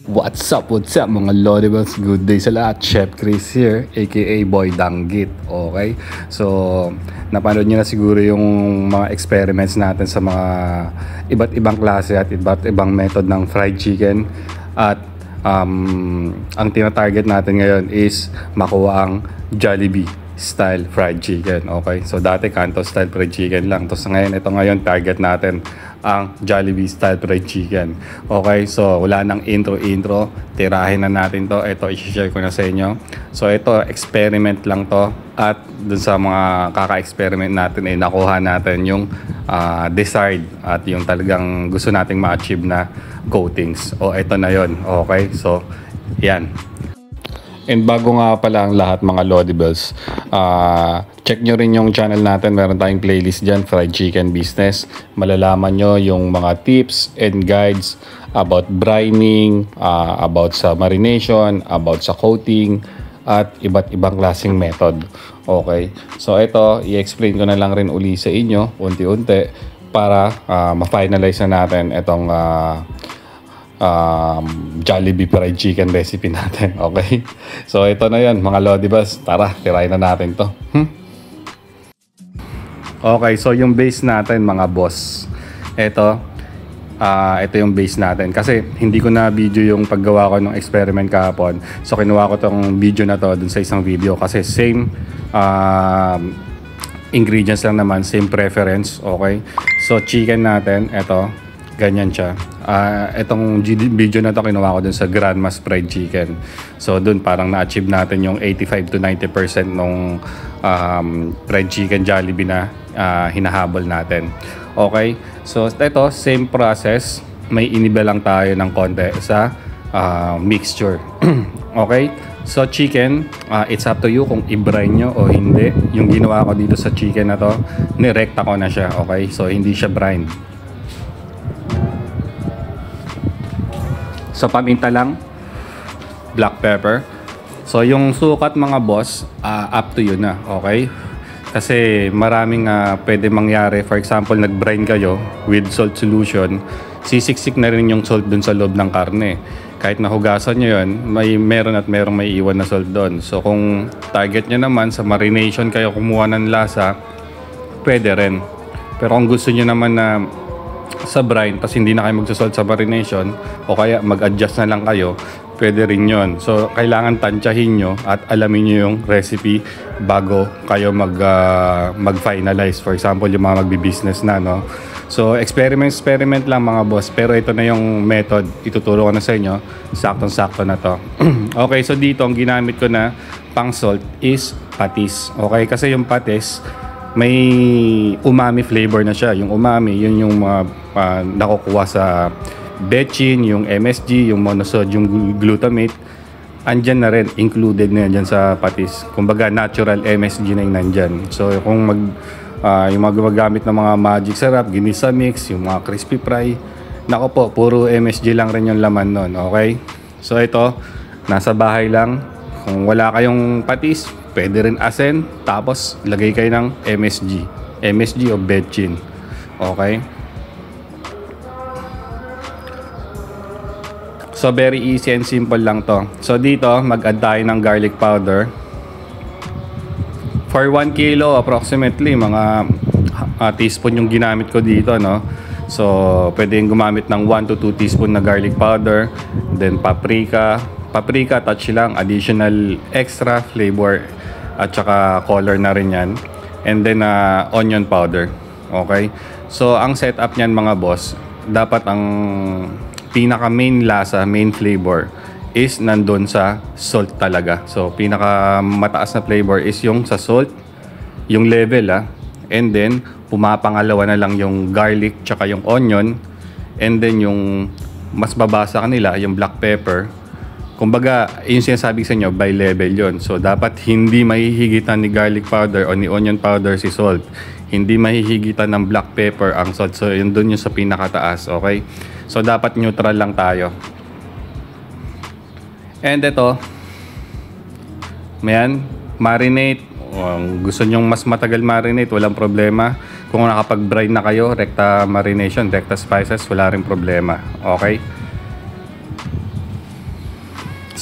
What's up mga Lodibles? Good day sa lahat. Chef Chris here, aka Boy Danggit. Okay? So, napanood nyo na siguro yung mga experiments natin sa mga iba't ibang klase at iba't ibang method ng fried chicken. At ang tina-target natin ngayon is makuha ang Jollibee style fried chicken. Okay? So, dati Kanto style fried chicken lang. Tapos ngayon, target natin ang Jollibee style fried chicken. Okay, so wala nang intro, tirahin na natin to. Ito i-share ko na sa inyo. So ito, experiment lang to, at dun sa mga kaka-experiment natin ay nakuha natin yung desired at yung talagang gusto nating ma-achieve na coatings. O ito na yon. Okay, so yan. And bago nga pala ang lahat mga Lodibles, check nyo rin yung channel natin. Meron tayong playlist dyan, Fried Chicken Business. Malalaman nyo yung mga tips and guides about brining, about sa marination, about sa coating, at iba't ibang klaseng method. Okay, so ito, i-explain ko na lang rin uli sa inyo, unti-unti, para ma-finalize na natin itong Jollibee fried chicken recipe natin. Okay, so ito na yan mga Lodibas, tara tirahin na natin to. Okay, so yung base natin mga boss, ito yung base natin, kasi hindi ko na video yung paggawa ko ng experiment kahapon, so kinuha ko tong video na to dun sa isang video kasi same ingredients lang naman, same preference. Okay, so chicken natin, ito ganyan siya. Itong video na to kinuha ko dun sa Grandma's Fried Chicken. So dun parang na-achieve natin yung 85 to 90% nung fried chicken Jollibee na hinahabol natin. Okay, so ito same process, may iniba lang tayo ng konti sa mixture. Okay, so chicken, it's up to you kung i-brine nyo o hindi. Yung ginawa ko dito sa chicken na to, nirekta ko na siya. Okay, so hindi siya brine. So paminta lang, black pepper. So yung sukat mga boss, up to you na. Okay, kasi maraming pwede mangyari. For example, nag-brine kayo with salt solution, sisiksik na rin yung salt dun sa loob ng karne. Kahit nahugasan nyo yun, meron may iwan na salt doon. So kung target nyo naman sa marination kayo kumuha ng lasa, pwede rin. Pero kung gusto nyo naman na sa brine, tapos hindi na kayo magsasalt sa marination, o kaya mag-adjust na lang kayo, pwede rin yon. So kailangan tansyahin nyo at alamin nyo yung recipe bago kayo mag-finalize. For example, yung mga magbi-business na, no? So experiment lang mga boss, pero ito na yung method, ituturo ko na sa inyo, saktong-sakto na to. Okay, so dito ang ginamit ko na pang salt is patis. Okay, kasi yung patis may umami flavor na siya. Yung umami, yun yung nakukuha sa bechin, yung MSG, yung monosodium glutamate. Andyan na rin, included na yan sa patis. Kumbaga natural MSG na yung nandyan. So kung yung mga gumagamit ng mga magic syrup, ginisa mix, yung mga crispy fry, nako po, puro MSG lang rin yung laman nun. Okay, so ito nasa bahay lang. Kung wala kayong patis, pwede rin asin, tapos lagay kayo ng MSG o bechin. Okay, so very easy and simple lang to. So dito mag-add tayo ng garlic powder. For 1 kilo approximately mga teaspoon yung ginamit ko dito, no? So pwede yung gumamit ng 1 to 2 teaspoon na garlic powder. Then paprika touch lang, additional extra flavor at saka color na rin yan. And then onion powder. Okay, so ang setup niyan mga boss, dapat ang pinaka main lasa, main flavor is nandun sa salt talaga. So pinaka mataas na flavor is yung sa salt, yung level and then pumapangalawa na lang yung garlic tsaka yung onion, and then yung mas babasa kanila yung black pepper. Kumbaga, yung sinasabi sa inyo, by level yon. So, dapat hindi mahihigitan ni garlic powder o ni onion powder si salt. Hindi mahihigitan ng black pepper ang salt. So, yun dun yung sa pinakataas. Okay? So, dapat neutral lang tayo. And ito, marinate. Gusto nyong mas matagal marinate, walang problema. Kung nakapag-brine na kayo, rekta marination, rekta spices, wala rin problema. Okay?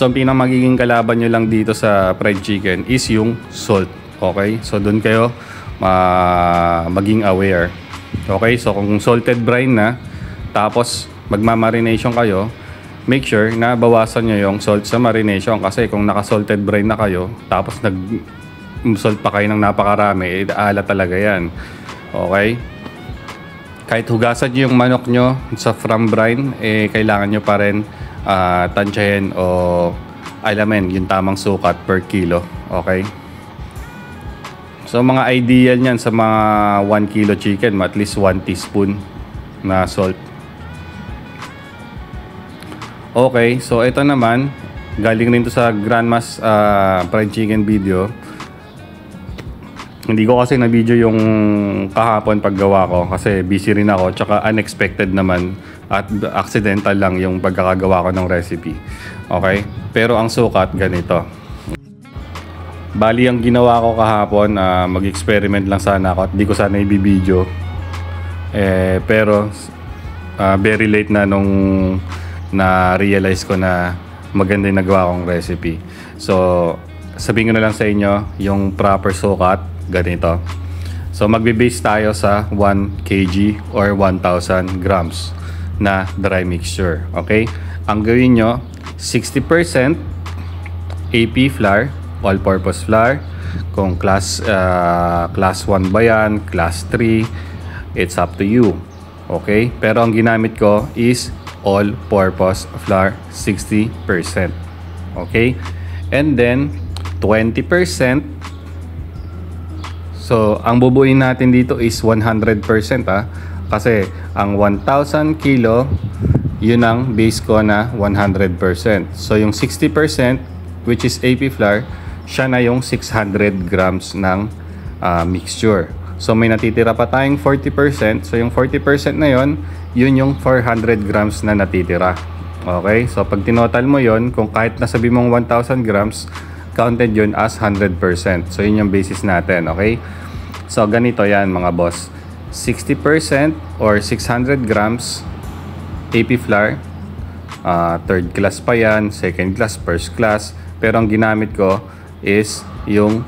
So ang pinang magiging kalaban nyo lang dito sa fried chicken is yung salt. Okay? So doon kayo maging aware. Okay? So kung salted brine na, tapos magmamarination kayo, make sure na bawasan nyo yung salt sa marination. Kasi kung naka-salted brine na kayo, tapos nag-salt pa kayo ng napakarami, aala talaga yan. Okay? Kahit hugasan nyo yung manok nyo sa from brine, kailangan nyo pa rin tansyahin o alamin yung tamang sukat per kilo. Okay? So mga ideal nyan sa mga 1 kilo chicken, at least 1 teaspoon na salt. Okay, so ito naman, galing rin to sa Grandma's fried chicken video. Hindi ko kasi na-video yung kahapon paggawa ko kasi busy rin ako, tsaka unexpected naman at accidental lang yung pagkakagawa ko ng recipe. Okay? Pero ang sukat ganito. Bali ang ginawa ko kahapon, mag-experiment lang sana ako at di ko sana i-video. Pero very late na nung na-realize ko na maganda yung nagawa kong recipe. So, sabihin ko na lang sa inyo yung proper sukat, ganito. So, magbe-base tayo sa 1 kg or 1,000 grams na dry mixture. Okay? Ang gawin nyo, 60% AP flour, all-purpose flour. Kung class 1 ba yan, class 3, it's up to you. Okay? Pero ang ginamit ko is all-purpose flour, 60%. Okay? And then, 20%. So, ang bubuin natin dito is 100% kasi ang 1,000 kilo, yun ang base ko na 100%. So, yung 60%, which is AP flour, siya na yung 600 grams ng mixture. So, may natitira pa tayong 40%. So, yung 40% na yun yung 400 grams na natitira. Okay? So, pag tinotal mo yun, kung kahit nasabi mong 1,000 grams, counted yun as 100%. So, yun yung basis natin. Okay? So, ganito yan mga boss. 60% or 600 grams AP flour. Third class pa yan, second class, first class. Pero ang ginamit ko is yung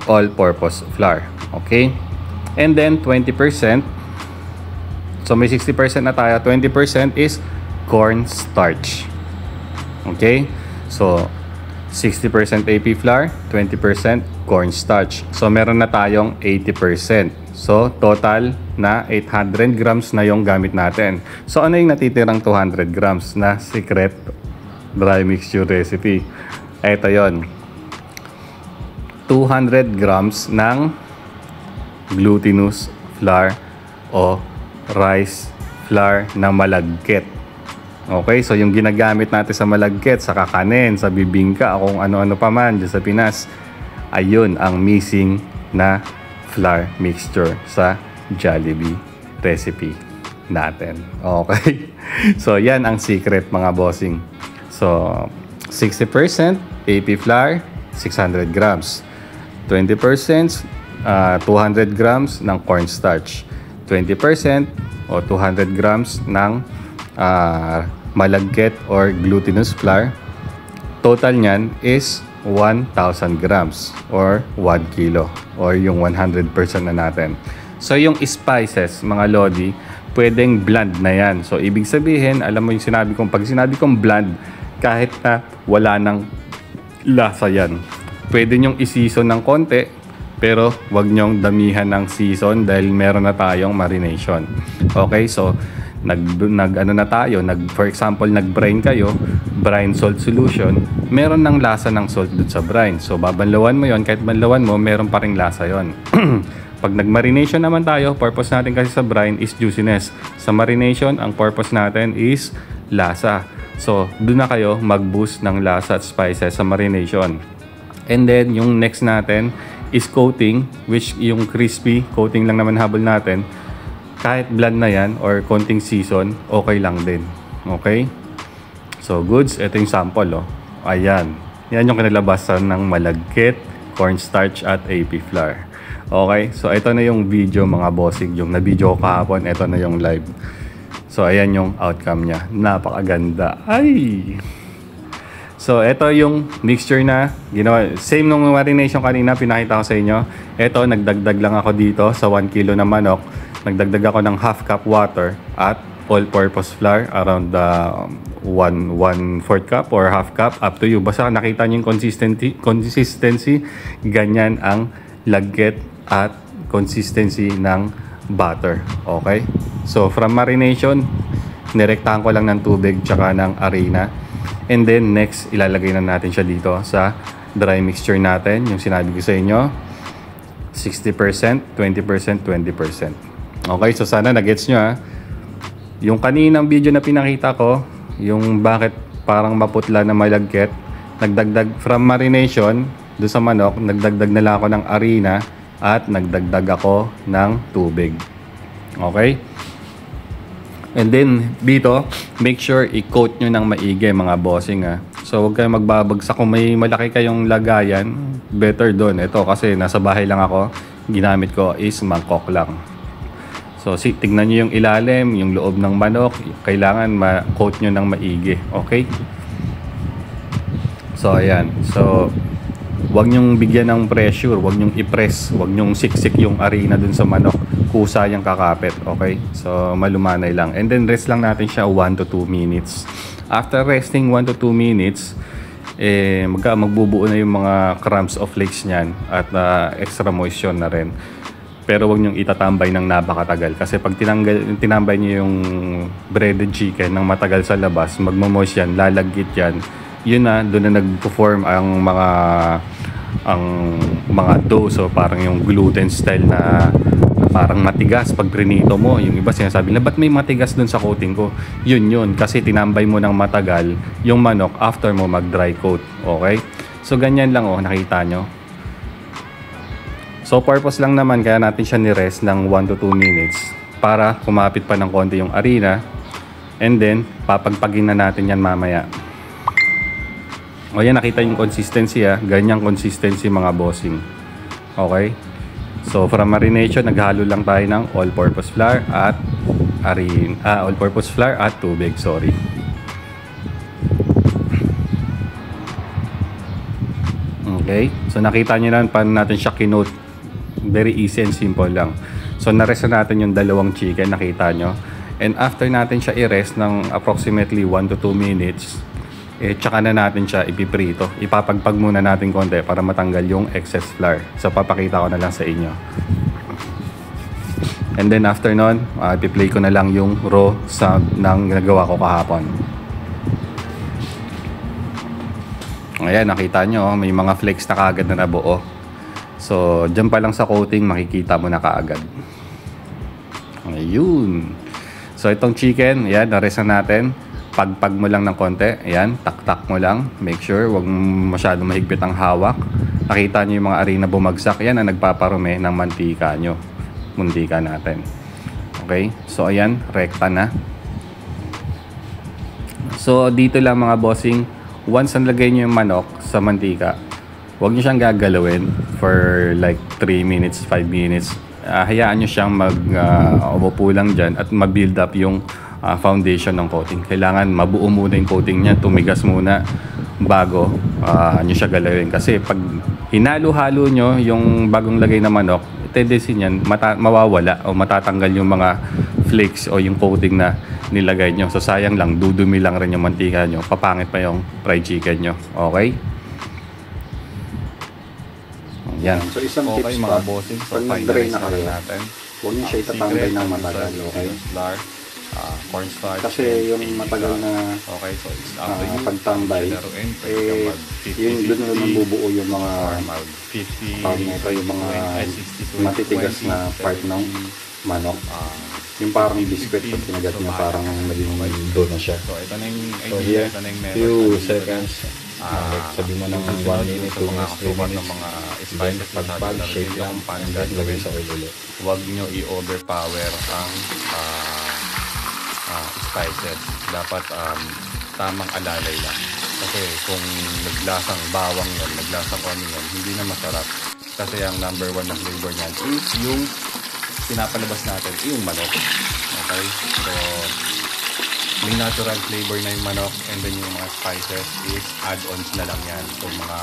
all-purpose flour. Okay? And then, 20%. So, may 60% na tayo. 20% is corn starch. Okay? So, 60% AP flour, 20% cornstarch. So, meron na tayong 80%. So, total na 800 grams na yung gamit natin. So, ano yung natitirang 200 grams na secret dry mixture recipe? Ito yon. 200 grams ng glutinous flour o rice flour na malagkit. Okay, so yung ginagamit natin sa malagkit, sa kakanin, sa bibingka, kung ano-ano pa man dyan sa Pinas, ayun ang missing na flour mixture sa Jollibee recipe natin. Okay, so yan ang secret mga bossing. So 60% AP flour, 600 grams. 20% 200 grams ng cornstarch. 20% o 200 grams ng malagkit or glutinous flour. Total nyan is 1,000 grams or 1 kilo or yung 100% na natin. So yung spices mga lodi, pwedeng bland na yan. So ibig sabihin, alam mo yung sinabi kong, pag sinabi kong bland, kahit na wala ng lasa yan, pwede nyong i-season ng konti, pero wag nyong damihan ng season dahil meron na tayong marination. Okay, so for example, nag-brine kayo, brine salt solution, meron ng lasa ng salt dun sa brine. So, babanlawan mo yon, kahit banlawan mo, meron pa ring lasa yon. Pag nag-marination naman tayo, purpose natin kasi sa brine is juiciness. Sa marination, ang purpose natin is lasa. So, dun na kayo mag-boost ng lasa at spices sa marination. And then, yung next natin is coating, which yung crispy, coating lang naman habol natin. Kahit bland na yan or konting season, okay lang din. Okay? So, goods. Ito yung sample, oh. Ayan. Yan yung kinalabasan ng malagkit, cornstarch at AP flour. Okay? So, ito na yung video mga bossing. Yung na-video ko kahapon, ito na yung live. So, ayan yung outcome niya. Napakaganda. Ay! So, ito yung mixture na ginawa. Same nung marination kanina, pinakita ko sa inyo. Ito, nagdagdag lang ako dito sa 1 kilo na manok. Nagdagdag ako ng half cup water at all-purpose flour around the 1/4 cup or half cup, up to you. Basta nakita nyo yung consistency, ganyan ang lagget at consistency ng butter. Okay? So, from marination, nirektahan ko lang ng tubig tsaka ng harina. And then, next, ilalagay na natin siya dito sa dry mixture natin. Yung sinabi ko sa inyo, 60%, 20%, 20%. Okay? So, sana nagets nyo ha. Yung kaninang video na pinakita ko, yung bakit parang maputla na malagkit, nagdagdag from marination do sa manok, nagdagdag na lang ako ng harina at nagdagdag ako ng tubig. Okay? And then dito, make sure i-coat nyo ng maigi mga bossing ha. So huwag kayong magbabagsak. Kung may malaki kayong lagayan, better doon. Ito kasi nasa bahay lang ako, ginamit ko is mangkok lang. So, tignan nyo yung ilalim, yung loob ng manok. Kailangan ma-coat nyo ng maigi. Okay? So, ayan. So, huwag nyong bigyan ng pressure. Huwag nyong i-press. Huwag nyong siksik yung harina dun sa manok. Kusa yung kakapit. Okay? So, malumanay lang. And then, rest lang natin siya 1 to 2 minutes. After resting 1 to 2 minutes, magbubuo na yung mga crumbs of flakes nyan. At extra moisture na rin. Pero wag niyong itatambay ng napakatagal kasi pag tinambay niyo yung breaded chicken ng matagal sa labas, magmo-moist yan, lalagkit yan. Yun na, doon na nagpo-form ang mga dough. So parang yung gluten style na parang matigas pag prinito mo. Yung iba sinasabi na, ba't may matigas doon sa coating ko? Yun. Kasi tinambay mo ng matagal yung manok after mo mag-dry coat. Okay? So ganyan lang nakita nyo. So purpose lang naman kaya natin siya ni-rest ng 1 to 2 minutes para kumapit pa ng konti yung harina. And then papagpagin na natin yan mamaya. O yan, nakita yung consistency ha. Ganyang consistency mga bossing. Okay? So from marination, naghalo lang tayo ng all-purpose flour at all-purpose flour at tubig, sorry. Okay? So nakita nyo na paano natin siya kinote. Very easy and simple lang. So na-rest na natin yung dalawang chicken, nakita nyo. And after natin siya i-rest ng approximately 1 to 2 minutes, tsaka na natin siya ipiprito. Ipapagpag muna natin konti para matanggal yung excess flour. So papakita ko na lang sa inyo. And then after nun, ipi-play ko na lang yung raw sound ng ginagawa ko kahapon. Ayan, nakita nyo, may mga flakes na kaagad na nabuo. So, dyan pa lang sa coating, makikita mo na kaagad. Ayun. So, itong chicken, ayan, na-rest na natin. Pagpag mo lang ng konti. Ayan, tak-tak mo lang. Make sure, huwag masyadong mahigpit ang hawak. Nakita nyo yung mga harina bumagsak. Yan ang nagpaparumi ng mantika nyo. Muntika natin. Okay? So, ayan, rekta na. So, dito lang mga bossing, once nalagay nyo yung manok sa mantika, huwag nyo siyang gagalawin for like 3 minutes, 5 minutes. Hayaan nyo siyang umupo lang dyan at ma-build up yung foundation ng coating. Kailangan mabuo muna yung coating niya, tumigas muna bago nyo siya galawin. Kasi pag hinalo-halo nyo yung bagong lagay na manok, tendency niyan mawawala o matatanggal yung mga flakes o yung coating na nilagay nyo. So sayang lang, dudumi lang rin yung mantika nyo. Papangit pa yung fried chicken nyo. Okay? Yan. So isang okay, tips mga pa, bossing. So pag nag-dry na kayo, natin. huwag niyo siya itatambay ng matagal, okay? Cornstarch. Kasi yung matagal na okay, so it's after you pagtambay, yun doon na mabubuo yung mga yung mga matitigas na part ng manok. Yung parang biscuit pag kinagat niya, parang naging doon na siya. So ito na yung here, ito na yung few seconds, sabi mo ng 1 minute, 2 minutes, 3 ng minutes, mga then spices pagpag, shake lang, and then lagay sa ulo. Huwag nyo i-overpower ang spices. Dapat tamang alalay lang. Kasi kung naglasang bawang yan, naglasang onion, hindi na masarap. Kasi ang number 1 na flavor niyan is yung pinapalabas natin, yung manok. Okay? So, may natural flavor na yung manok, and then yung mga spices is add-ons na lang yan. So mga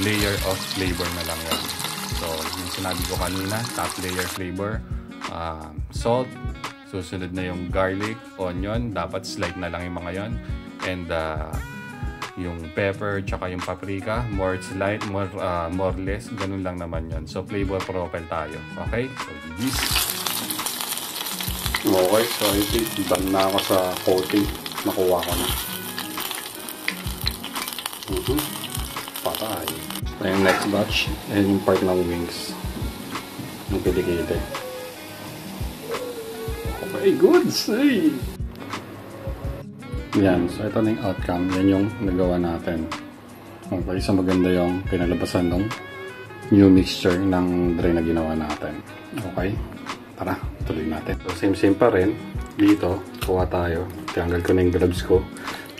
layer of flavor na lang yan. So yung sinabi ko kanina, top layer flavor, salt, susunod na yung garlic, onion, dapat slight na lang yung mga yon, and yung pepper tsaka yung paprika, more slight, more less, ganun lang naman yon. So flavor profile tayo. Okay, so this. Okay, so I think done na ako sa coating. Nakuha ko na. Patay. So yung next batch, and yung part ng wings. Yung piligili. Okay, goods! Hey! Yan, so ito na yung outcome. Yan yung nagawa natin. Okay, so maganda yung pinalabasan ng new mixture ng dry na ginawa natin. Okay, tara, tuloy natin. So same pa rin. Dito, kuha tayo. Tinanggal ko na yung gloves ko.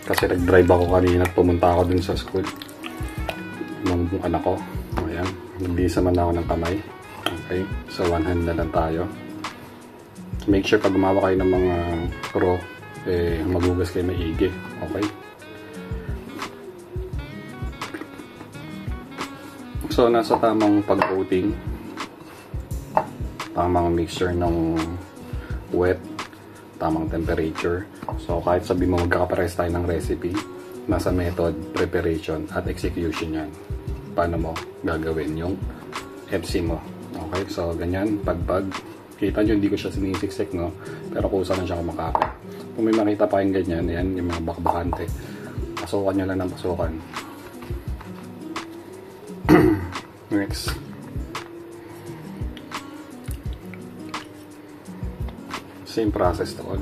Kasi nag-drive ako kanina at pumunta ako dun sa school ng anak ko. Ayan, naglisa man ako ng kamay. Okay, so one hand na lang tayo. Make sure pag gumawa kayo ng mga raw, magugas kayo maigi. Okay? So, nasa tamang pag-coating, tamang mixture ng wet, tamang temperature. So, kahit sabi mo magkakapares tayo ng recipe, nasa method, preparation, at execution yan. Paano mo gagawin yung FC mo. Okay? So, ganyan, pagpag. Kita nyo, hindi ko siya sinisiksik, no? Pero kusa na siya kumakapit. Kung may makita pa kayong ganyan, yan, yung mga bakbakante. Pasukan nyo lang ng pasukan. Next. Same process to all.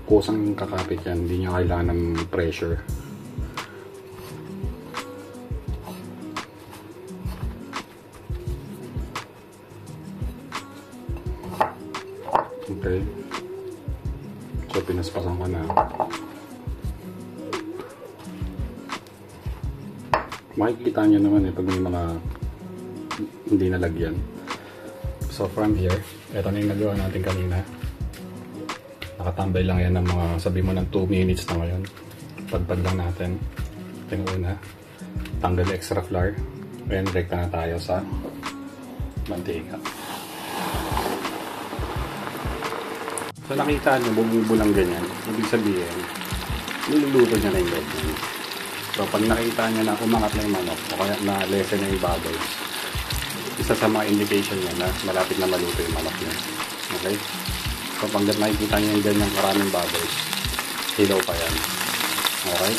Kusang kakapit yan, hindi nyo kailangan ng pressure. Okay. So, pinaspasan ko na. Makikita nyo naman pag may mga hindi nalagyan. So, from here, ito na yung nagawa natin kanina. Nakatambay lang yan ng mga, sabi mo ng 2 minutes na ngayon. Pagpag lang natin. Ito yung una. Tanggal extra flour. And direkta na tayo sa mantika. So nakita nyo, bumubo lang ganyan. Ibig sabihin, niluluto nyo na yung loob nyo. So pag nakita nyo na umangat na yung manok, o kaya na lessen na yung bubbles, isa sa mga indication nyo na malapit na maluto yung manok nyo. Okay? So pag nakikita nyo yung ganyang maraming bubbles, hilaw pa yan. Okay?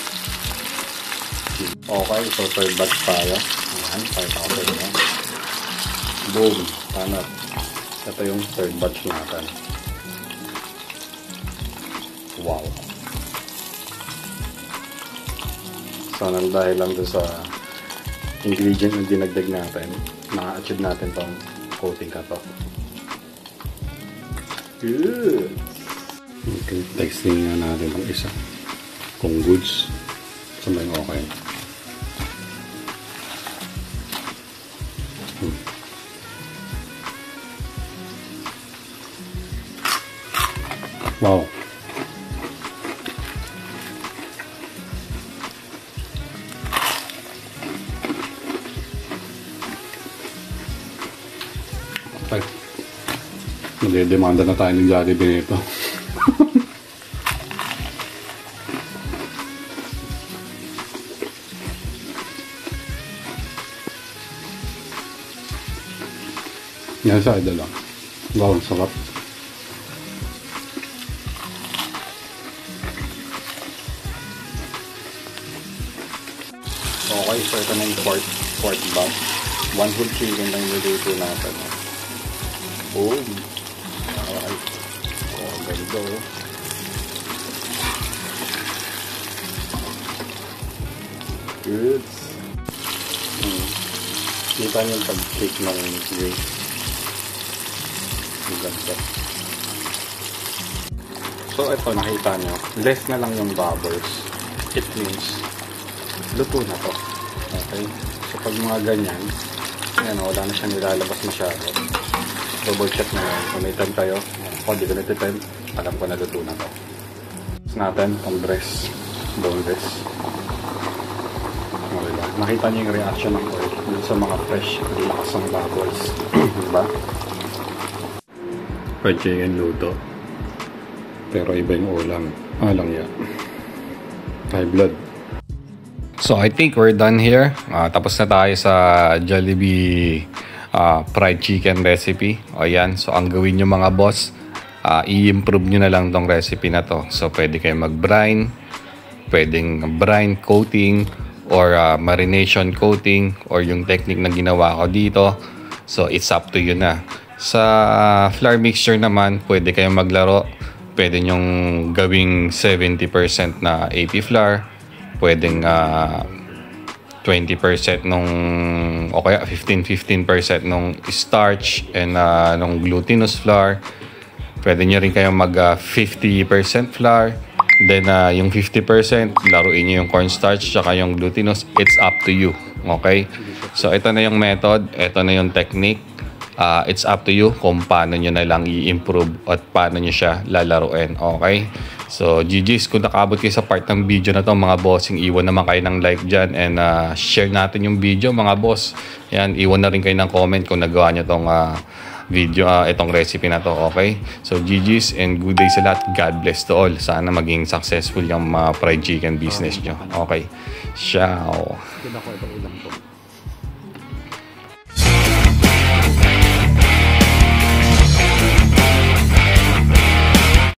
Okay, so third batch tayo. Ayan, pakita ko sa inyo. Boom! Panat. Ito yung third batch natin. Wow. So, nang dahil lang doon sa ingredient na dinagdag natin, na-achieve natin tong coating ka to. Good! Okay, testing nga natin ang isa. Kung goods, sabay okay. Wow. Okay. Magdedemanda na tayo ng Jollibee nito. Yan sa idol lang. Wow, sarap. Okay, so ito na yung fourth batch. 1 whole chicken lang yung dito natin. Oh, alright. Oh, ganda oh. Good. Kita niyo yung pag-cake ng green. Ganda. So ito, nakita nyo, less na lang yung bubbles. It means luto na to. Okay? So pag mga ganyan, Yan, wala na siya nilalabas masyado. Double check na yan. Kung may time tayo, kung di ko nagtitime, alam ko natutunan ko. Tapos natin, ang breast, boneless. Diba? Nakita niyo yung reaction ng oil dun sa mga fresh, lakas ng bubbles. Diba? Fried chicken luto. Pero iba yung ulam. Alang yan. High blood. So I think we're done here. Tapos na tayo sa Jollibee fried chicken recipe. O yan. So ang gawin nyo mga boss, i-improve nyo na lang tong recipe na to. So pwede kayo mag-brine, pwedeng brine coating, or marination coating, or yung technique na ginawa ko dito. So it's up to you na. Sa flour mixture naman, pwede kayong maglaro. Pwede nyong gawing 70% na AP flour, pwedeng 20% nung o kaya 15% nung starch and nung glutinous flour. Pwede nyo rin kayong mag 50% flour, then yung 50% laruin nyo yung cornstarch tsaka yung glutinous. It's up to you. Okay, so ito na yung method, ito na yung technique. It's up to you kung paano nyo na lang i-improve at paano nyo siya lalaruin. Okay? So, GG's, kung nakaabot kayo sa part ng video na to, mga bossing, iwan naman kayo ng like dyan and share natin yung video, mga boss. Yan, iwan na rin kayo ng comment kung nagawa nyo tong video, itong recipe na to. Okay? So, GG's and good day sa lahat. God bless to all. Sana maging successful yung fried chicken business nyo. Okay? Ciao! Kaya ko ito ulam ko.